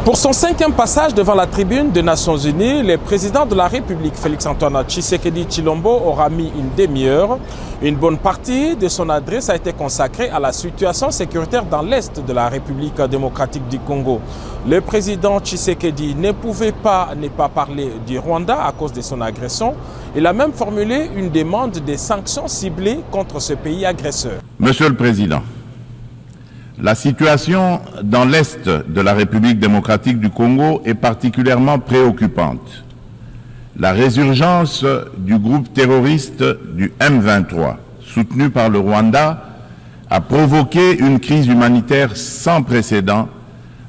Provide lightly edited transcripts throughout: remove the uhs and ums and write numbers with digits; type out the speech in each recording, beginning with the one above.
Pour son 5e passage devant la tribune des Nations Unies, le président de la République, Félix-Antoine Tshisekedi Tshilombo, aura mis une demi-heure. Une bonne partie de son adresse a été consacrée à la situation sécuritaire dans l'Est de la République démocratique du Congo. Le président Tshisekedi ne pouvait pas ne pas parler du Rwanda à cause de son agression. Il a même formulé une demande de sanctions ciblées contre ce pays agresseur. Monsieur le Président, la situation dans l'Est de la République démocratique du Congo est particulièrement préoccupante. La résurgence du groupe terroriste du M23, soutenu par le Rwanda, a provoqué une crise humanitaire sans précédent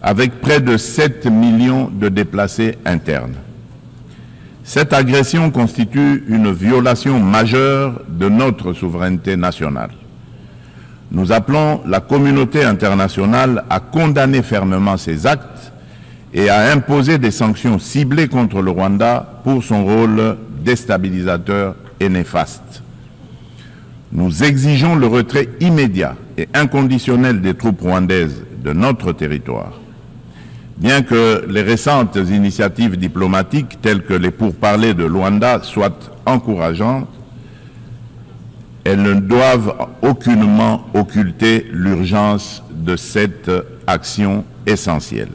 avec près de 7 millions de déplacés internes. Cette agression constitue une violation majeure de notre souveraineté nationale. Nous appelons la communauté internationale à condamner fermement ces actes et à imposer des sanctions ciblées contre le Rwanda pour son rôle déstabilisateur et néfaste. Nous exigeons le retrait immédiat et inconditionnel des troupes rwandaises de notre territoire. Bien que les récentes initiatives diplomatiques telles que les pourparlers de Luanda soient encourageantes, elles ne doivent aucunement occulter l'urgence de cette action essentielle.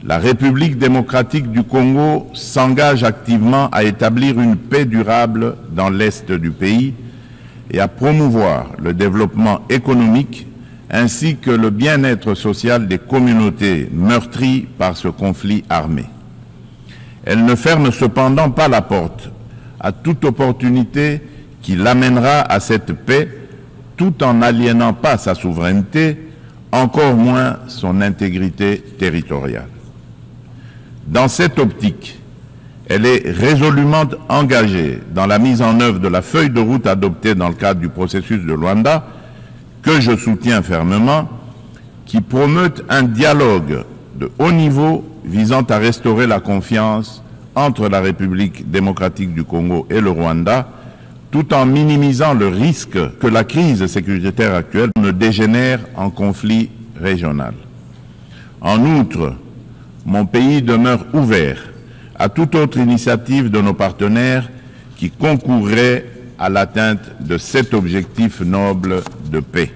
La République démocratique du Congo s'engage activement à établir une paix durable dans l'Est du pays et à promouvoir le développement économique ainsi que le bien-être social des communautés meurtries par ce conflit armé. Elle ne ferme cependant pas la porte à toute opportunité qui l'amènera à cette paix tout en n'aliénant pas sa souveraineté, encore moins son intégrité territoriale. Dans cette optique, elle est résolument engagée dans la mise en œuvre de la feuille de route adoptée dans le cadre du processus de Luanda, que je soutiens fermement, qui promeut un dialogue de haut niveau visant à restaurer la confiance entre la République démocratique du Congo et le Rwanda, tout en minimisant le risque que la crise sécuritaire actuelle ne dégénère en conflit régional. En outre, mon pays demeure ouvert à toute autre initiative de nos partenaires qui concourrait à l'atteinte de cet objectif noble de paix.